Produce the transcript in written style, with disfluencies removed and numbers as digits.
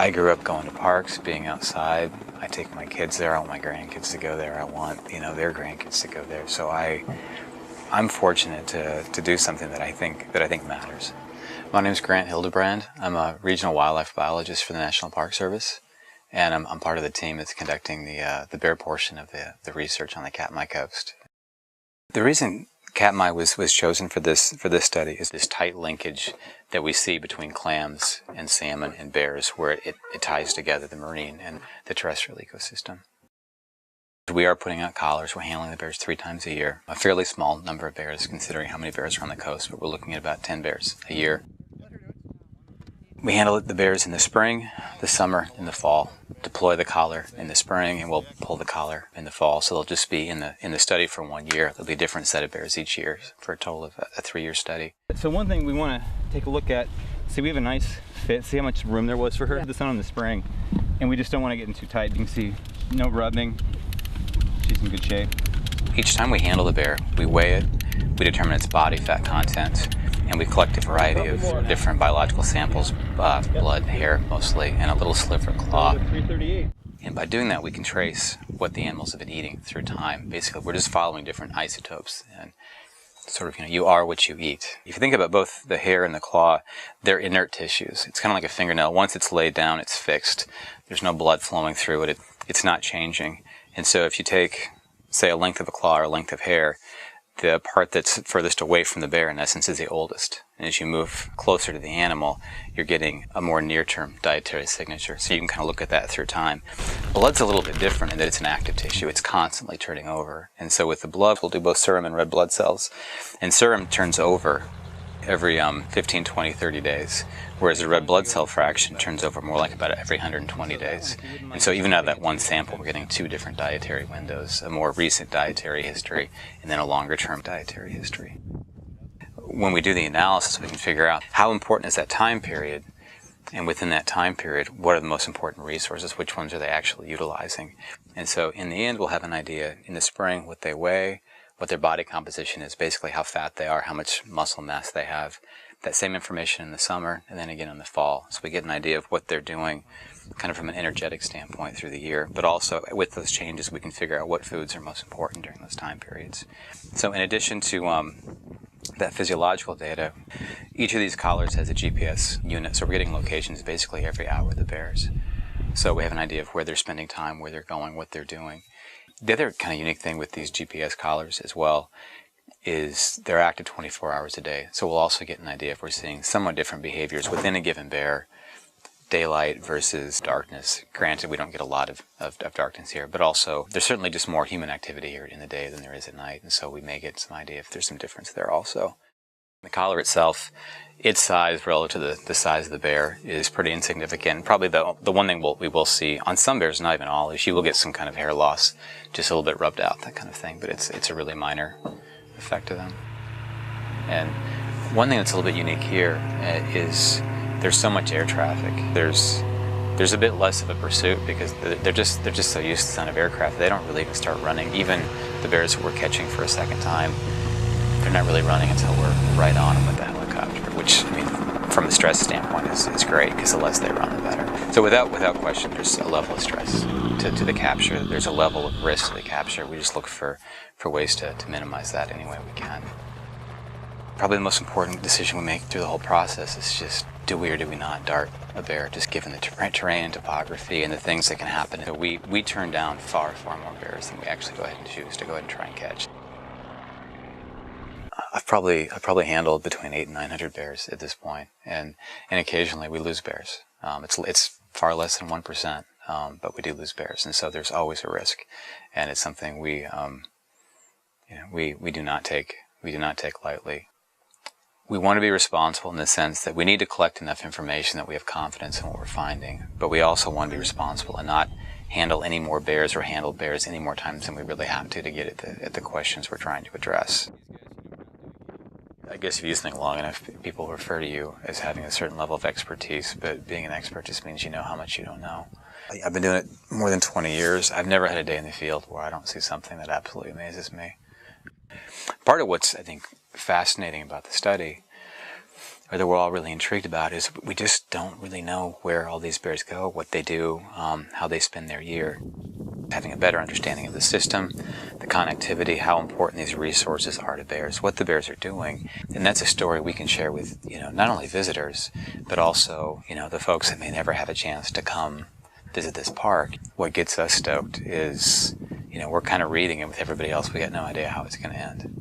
I grew up going to parks, being outside. I take my kids there. I want my grandkids to go there. I want, their grandkids to go there. So I'm fortunate to do something that I think matters. My name is Grant Hildebrand. I'm a regional wildlife biologist for the National Park Service, and I'm part of the team that's conducting the bear portion of the research on the Katmai Coast. The reason Katmai was chosen for this study is this tight linkage that we see between clams and salmon and bears, where it ties together the marine and the terrestrial ecosystem. We are putting out collars. We're handling the bears 3 times a year. A fairly small number of bears considering how many bears are on the coast, but we're looking at about 10 bears a year. We handle the bears in the spring, the summer, and the fall. Deploy the collar in the spring, and we'll pull the collar in the fall. So they'll just be in the study for 1 year. There'll be a different set of bears each year for a total of a 3-year study. So one thing we want to take a look at, see, we have a nice fit. See how much room there was for her? This on in the spring, and we just don't want to get in too tight. You can see no rubbing. She's in good shape. Each time we handle the bear, we weigh it, we determine its body fat content, and we collect a variety of different biological samples, blood, hair mostly, and a little sliver of claw. And by doing that, we can trace what the animals have been eating through time. Basically, we're just following different isotopes, and sort of, you are what you eat. If you think about both the hair and the claw, they're inert tissues. It's kind of like a fingernail. Once it's laid down, it's fixed. There's no blood flowing through it. It's not changing. And so if you take, say, a length of a claw or a length of hair, the part that's furthest away from the bear, in essence, is the oldest. And as you move closer to the animal, you're getting a more near-term dietary signature. So you can kind of look at that through time. Blood's a little bit different in that it's an active tissue. It's constantly turning over. And so with the blood, we'll do both serum and red blood cells. And serum turns over every 15, 20, 30 days, whereas the red blood cell fraction turns over more like about every 120 days. And so even out of that one sample, we're getting 2 different dietary windows, a more recent dietary history and then a longer-term dietary history. When we do the analysis, we can figure out how important is that time period, and within that time period, what are the most important resources, which ones are they actually utilizing. And so in the end, we'll have an idea in the spring what they weigh, what their body composition is, basically how fat they are, how much muscle mass they have. That same information in the summer, and then again in the fall. So we get an idea of what they're doing kind of from an energetic standpoint through the year. But also with those changes, we can figure out what foods are most important during those time periods. So in addition to that physiological data, each of these collars has a GPS unit. So we're getting locations basically every hour of the bears. So we have an idea of where they're spending time, where they're going, what they're doing. The other kind of unique thing with these GPS collars as well is they're active 24 hours a day. So we'll also get an idea if we're seeing somewhat different behaviors within a given bear, daylight versus darkness. Granted, we don't get a lot of darkness here, but also there's certainly just more human activity here in the day than there is at night, and so we may get some idea if there's some difference there also. The collar itself, its size relative to the size of the bear is pretty insignificant. Probably the one thing we will see on some bears, not even all, is you will get some kind of hair loss, just a little bit rubbed out, that kind of thing. But it's a really minor effect to them. And one thing that's a little bit unique here is there's so much air traffic. There's a bit less of a pursuit because they're just so used to the sound of aircraft. They don't really even start running. Even the bears that we're catching for a second time, they're not really running until we're right on them with the helicopter, which, I mean, from a stress standpoint is great because the less they run, the better. So without question, there's a level of stress to the capture. There's a level of risk to the capture. We just look for ways to minimize that any way we can. Probably the most important decision we make through the whole process is just do we or do we not dart a bear, just given the terrain and topography and the things that can happen. So we turn down far more bears than we actually go ahead and choose to go ahead and try and catch. I've probably handled between 800 and 900 bears at this point, and occasionally we lose bears. It's far less than 1%, but we do lose bears, and so there's always a risk, and it's something we do not take lightly. We want to be responsible in the sense that we need to collect enough information that we have confidence in what we're finding, but we also want to be responsible and not handle any more bears or handle bears any more times than we really have to get at the questions we're trying to address. I guess if you use something long enough, people refer to you as having a certain level of expertise, but being an expert just means you know how much you don't know. I've been doing it more than 20 years. I've never had a day in the field where I don't see something that absolutely amazes me. Part of what's, I think, fascinating about the study or that we're all really intrigued about, is we just don't really know where all these bears go, what they do, how they spend their year. Having a better understanding of the system, the connectivity, how important these resources are to bears, what the bears are doing, and that's a story we can share with, not only visitors, but also, the folks that may never have a chance to come visit this park. What gets us stoked is, we're kind of reading it with everybody else. We got no idea how it's going to end.